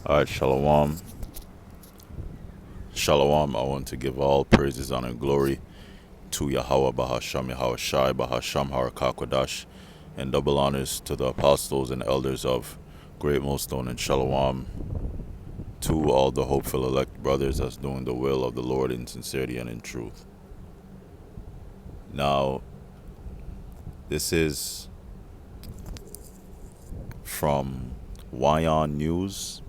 All right, Shalom. Shalom. I want to give all praises, honor, and glory to Yahweh Bahasham, Yahweh Shai, Bahasham, Harakakwadash, and double honors to the apostles and elders of Great Millstone and Shalom to all the hopeful elect brothers that's doing the will of the Lord in sincerity and in truth. Now, this is from Wyon News,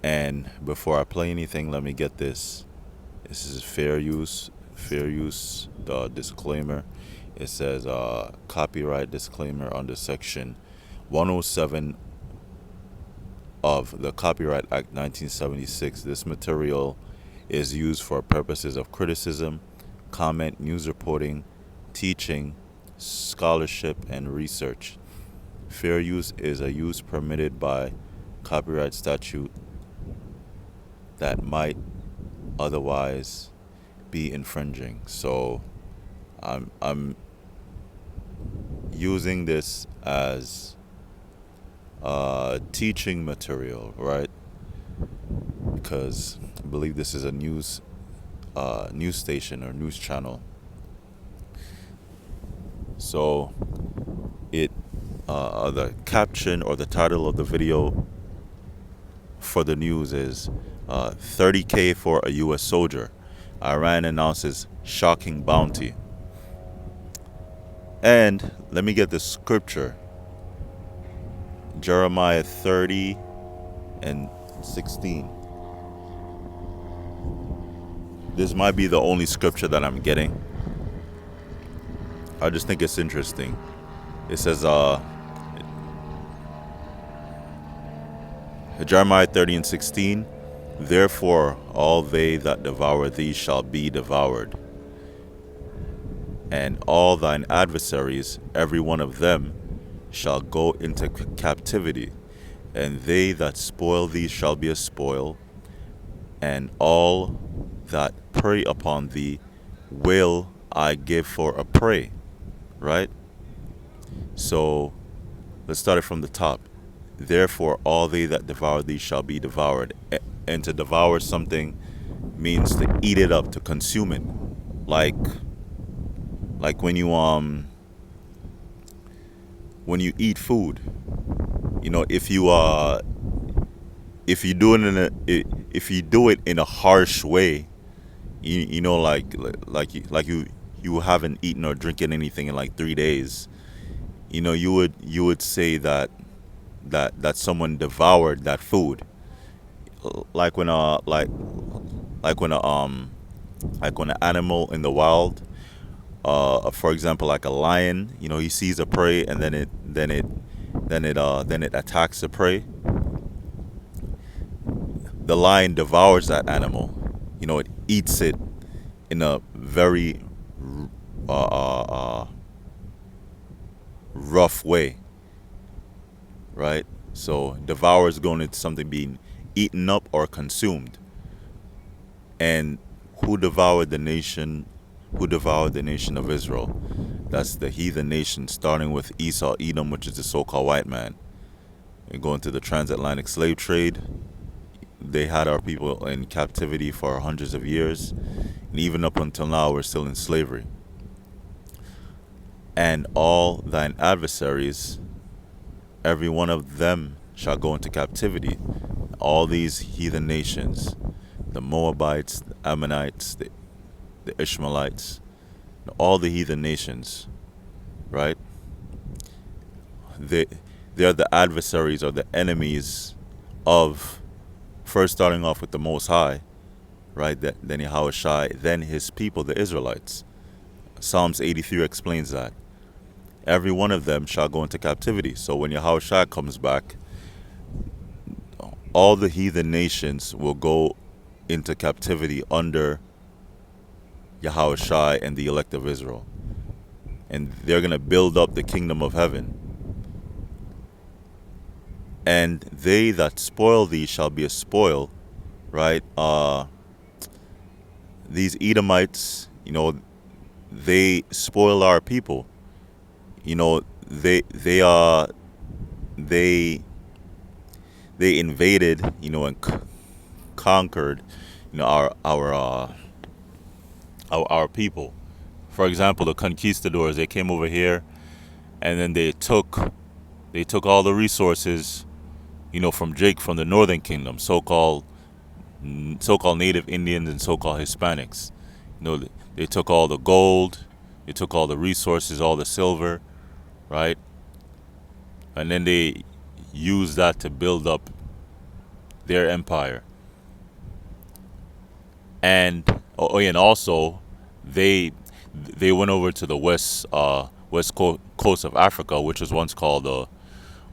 and before I play anything, let me get this. This is fair use. Fair use. The disclaimer. It says copyright disclaimer under section 107 of the Copyright Act 1976. This material is used for purposes of criticism, comment, news reporting, teaching, scholarship, and research. Fair use is a use permitted by copyright statute that might otherwise be infringing. So I'm using this as teaching material, right? Because I believe this is a news station or news channel. So it the caption or the title of the video for the news is 30K for a U.S. soldier. Iran announces shocking bounty. And let me get the scripture. Jeremiah 30 and 16. This might be the only scripture that I'm getting. I just think it's interesting. It says, Jeremiah 30 and 16, therefore all they that devour thee shall be devoured, and all thine adversaries, every one of them, shall go into captivity, and they that spoil thee shall be a spoil, and all that prey upon thee will I give for a prey. Right? So let's start it from the top. Therefore all they that devour thee shall be devoured. And to devour something means to eat it up, to consume it. Like when you eat food, if you do it in a harsh way, you haven't eaten or drinking anything in like 3 days, you would say that someone devoured that food. Like when like when a like when an animal in the wild, for example, like a lion, he sees a prey, and then it attacks the prey. The lion devours that animal. It eats it in a very uh, uh, uh, rough way, right? So devour is going into something being eaten up or consumed. And who devoured the nation? Who devoured the nation of Israel? That's the heathen nation, starting with Esau, Edom, which is the so-called white man. And going to the transatlantic slave trade, they had our people in captivity for hundreds of years, and even up until now, we're still in slavery. And all thine adversaries, every one of them shall go into captivity. All these heathen nations, the Moabites, the Ammonites, the Ishmaelites, all the heathen nations, right? They're the adversaries or the enemies of, first starting off with the Most High, right? Then Yahweh Shai, then his people, the Israelites. Psalms 83 explains that. Every one of them shall go into captivity. So when Yahweh Shai comes back, all the heathen nations will go into captivity under Yahweh Shai and the elect of Israel. And they're going to build up the kingdom of heaven. And they that spoil thee shall be a spoil, right? These Edomites, they spoil our people. They they invaded, and conquered, our people. For example, the conquistadors, they came over here, and then they took all the resources, from the northern kingdom, so-called native Indians and so-called Hispanics. They took all the gold, they took all the resources, all the silver, right? And then they used that to build up their empire. And also they went over to the coast of Africa, which was once called the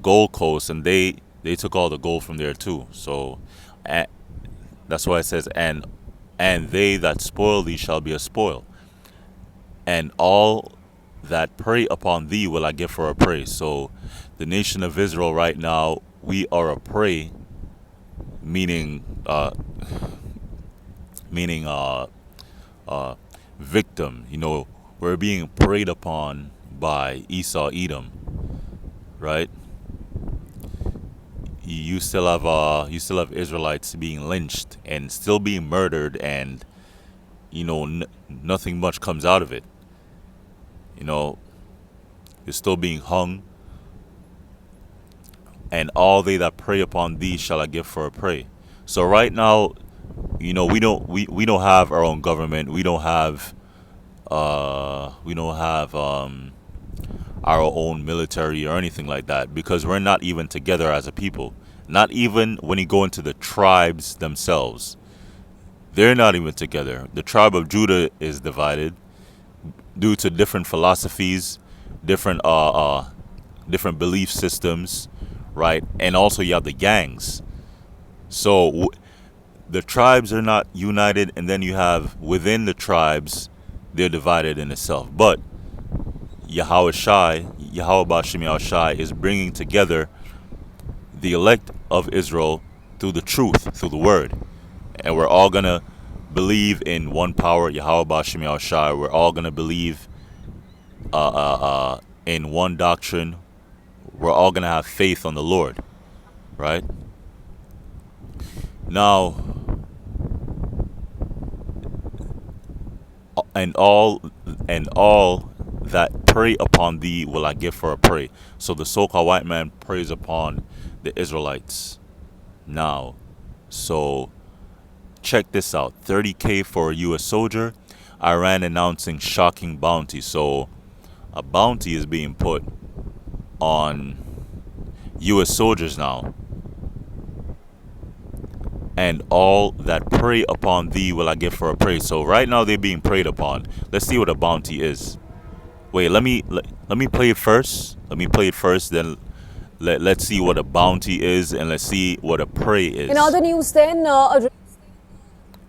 Gold Coast, and they took all the gold from there too. So, a that's why it says, and they that spoil thee shall be a spoil, and all that prey upon thee will I give for a prey. So, the nation of Israel right now, we are a prey, meaning meaning victim. We're being preyed upon by Esau, Edom, right? You still have Israelites being lynched and still being murdered, and nothing much comes out of it. You know, you're still being hung, and all they that prey upon thee shall I give for a prey. So right now, we don't have our own government. We don't have our own military or anything like that, because we're not even together as a people. Not even when you go into the tribes themselves, they're not even together. The tribe of Judah is divided due to different philosophies, different different belief systems, right? And also you have the gangs. So the tribes are not united, and then you have within the tribes, they're divided in itself. But Yahweh Bashim Yahushai is bringing together the elect of Israel through the truth, through the word. And we're all going to believe in one power, Yahweh Bashim Yahushai. We're all going to believe in one doctrine. We're all going to have faith on the Lord, right? Now, and all that prey upon thee will I give for a prey. So the so-called white man preys upon the Israelites now. So check this out: 30K for a U.S. soldier. Iran announcing shocking bounty. So a bounty is being put on U.S. soldiers now. And all that prey upon thee will I give for a prey. So right now they're being preyed upon. Let's see what a bounty is. Wait, let me play it first. Let me play it first, then let's see what a bounty is, and let's see what a prey is. In other news then,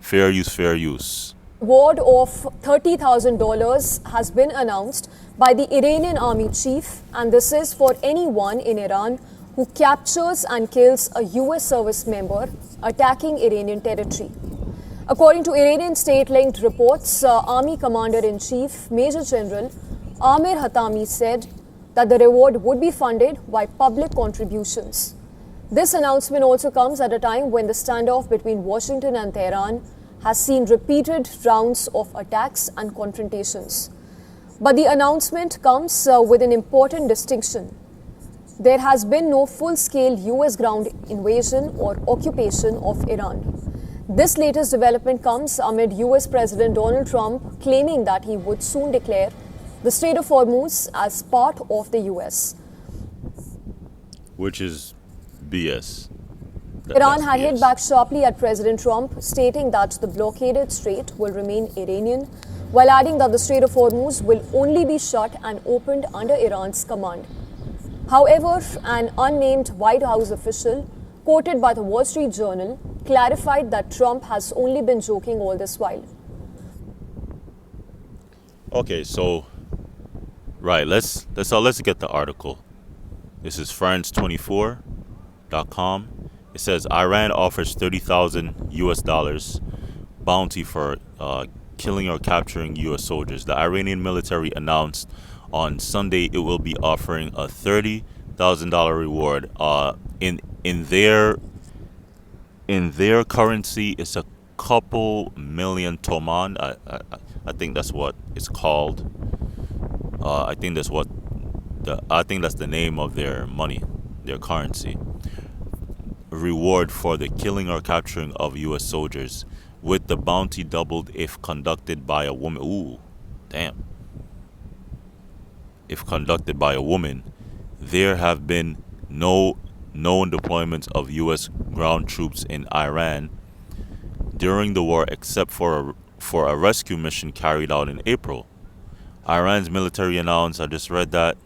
Fair use. reward of $30,000 has been announced by the Iranian army chief, and this is for anyone in Iran who captures and kills a US service member attacking Iranian territory. According to Iranian state-linked reports, Army Commander-in-Chief Major General Amir Hatami said that the reward would be funded by public contributions. This announcement also comes at a time when the standoff between Washington and Tehran has seen repeated rounds of attacks and confrontations. But the announcement comes with an important distinction. There has been no full-scale US ground invasion or occupation of Iran. This latest development comes amid US President Donald Trump claiming that he would soon declare the Strait of Hormuz as part of the US. Which is BS. Iran That's had hit BS. back sharply at President Trump, stating that the blockaded strait will remain Iranian, while adding that the Strait of Hormuz will only be shut and opened under Iran's command. However, an unnamed White House official, quoted by the Wall Street Journal, clarified that Trump has only been joking all this while. Okay, so right, let's get the article. This is France24.com. It says Iran offers 30,000 US dollars bounty for killing or capturing US soldiers. The Iranian military announced on Sunday it will be offering a $30,000 reward in in their currency, it's a couple million toman. I think that's what it's called. I think that's the name of their money, their currency. Reward for the killing or capturing of U.S. soldiers, with the bounty doubled if conducted by a woman. Ooh, damn. If conducted by a woman. There have been no known deployments of U.S. ground troops in Iran during the war, except for a rescue mission carried out in April. Iran's military announced, I just read that.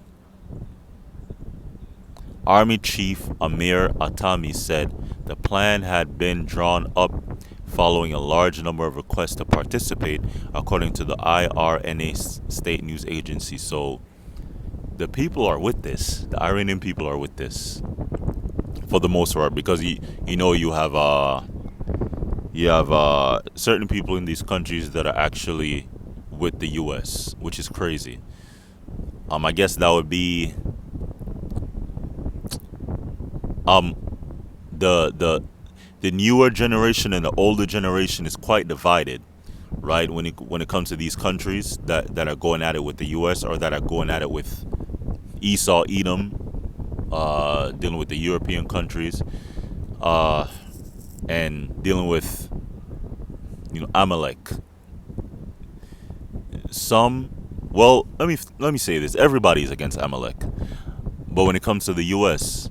Army Chief Amir Atami said the plan had been drawn up following a large number of requests to participate, according to the IRNA state news agency. So the people are with this. The Iranian people are with this for the most part, because you have certain people in these countries that are actually with the U.S., which is crazy. I guess that would be the newer generation and the older generation is quite divided, right? When it comes to these countries that are going at it with the U.S. or that are going at it with Esau, Edom, dealing with the European countries, and dealing with Amalek. Let me say this: everybody is against Amalek, but when it comes to the U.S.,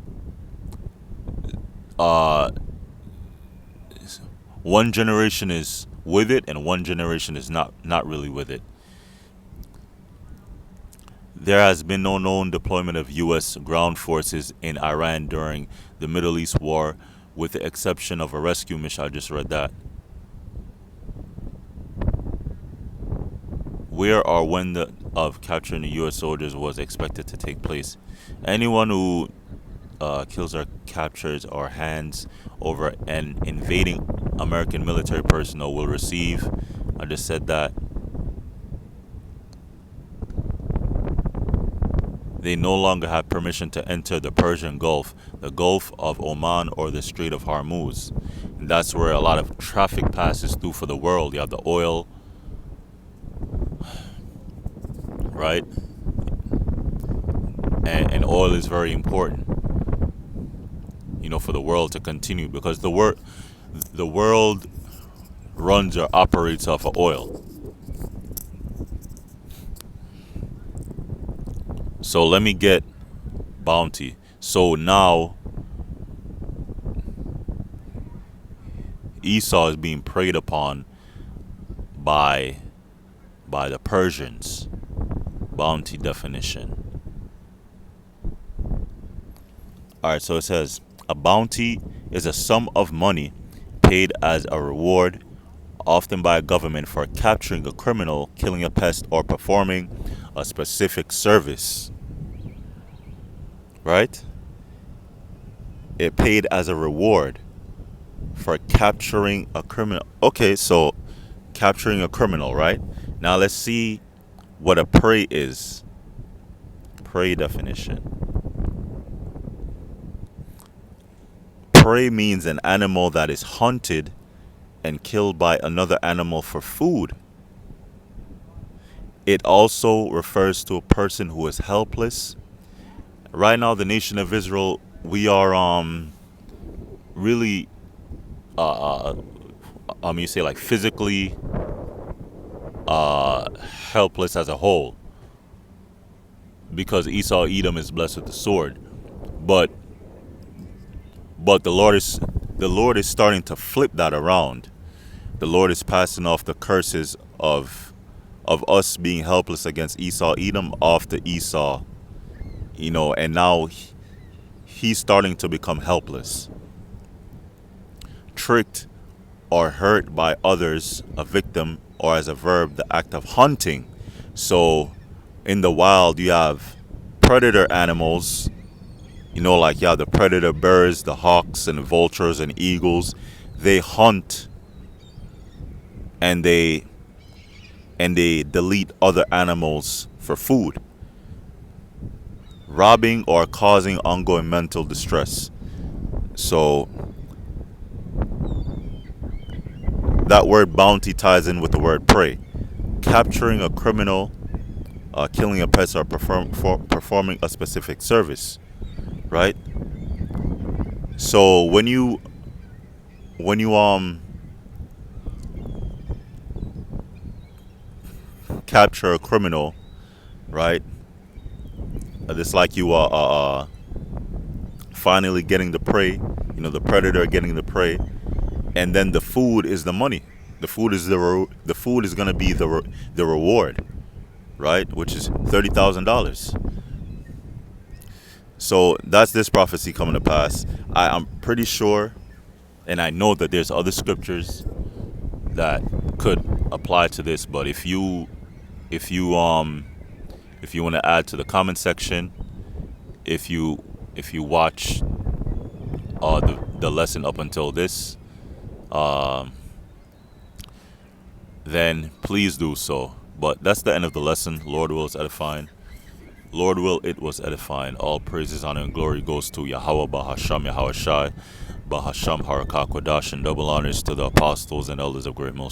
one generation is with it and one generation is not really with it. There has been no known deployment of U.S. ground forces in Iran during the Middle East war, with the exception of a rescue mission. I just read that. Where or when of capturing the U.S. soldiers was expected to take place. Anyone who kills or captures or hands over an invading American military personnel will receive, I just said that, they no longer have permission to enter the Persian Gulf, the Gulf of Oman, or the Strait of Hormuz. And that's where a lot of traffic passes through for the world. You have the oil, right? And oil is very important, for the world to continue, because the world runs or operates off of oil. So let me get bounty. So now Esau is being preyed upon by the Persians. Bounty definition. Alright, so it says a bounty is a sum of money paid as a reward, often by a government, for capturing a criminal, killing a pest, or performing a specific service. Right? It paid as a reward for capturing a criminal. Okay, so capturing a criminal, right? Now let's see what a prey is. Prey definition. Prey means an animal that is hunted and killed by another animal for food. It also refers to a person who is helpless. Right now, the nation of Israel, we are really you say like physically helpless as a whole, because Esau Edom is blessed with the sword, but the Lord is starting to flip that around. The Lord is passing off the curses of us being helpless against Esau Edom off to Esau, and now he's starting to become helpless, tricked or hurt by others, a victim, or as a verb, the act of hunting. So in the wild, you have predator animals, like you have the predator birds, the hawks and the vultures and eagles. They hunt and they delete other animals for food, robbing or causing ongoing mental distress. So that word bounty ties in with the word prey. Capturing a criminal, killing a pest, or performing a specific service, right? So when you capture a criminal, right? It's like you are finally getting the prey, the predator getting the prey, and then the food is the money. The food is the food is gonna be the reward, right? Which is $30,000. So that's this prophecy coming to pass. I'm pretty sure, and I know that there's other scriptures that could apply to this. But if you want to add to the comment section, if you watch the lesson up until this, then please do so. But that's the end of the lesson. Lord will, it's edifying. Lord will, it was edifying. All praises, honor, and glory goes to Yahweh Bahasham, Yahweh Shai, Bahasham Harakah Kodash, and double honors to the apostles and elders of Great Most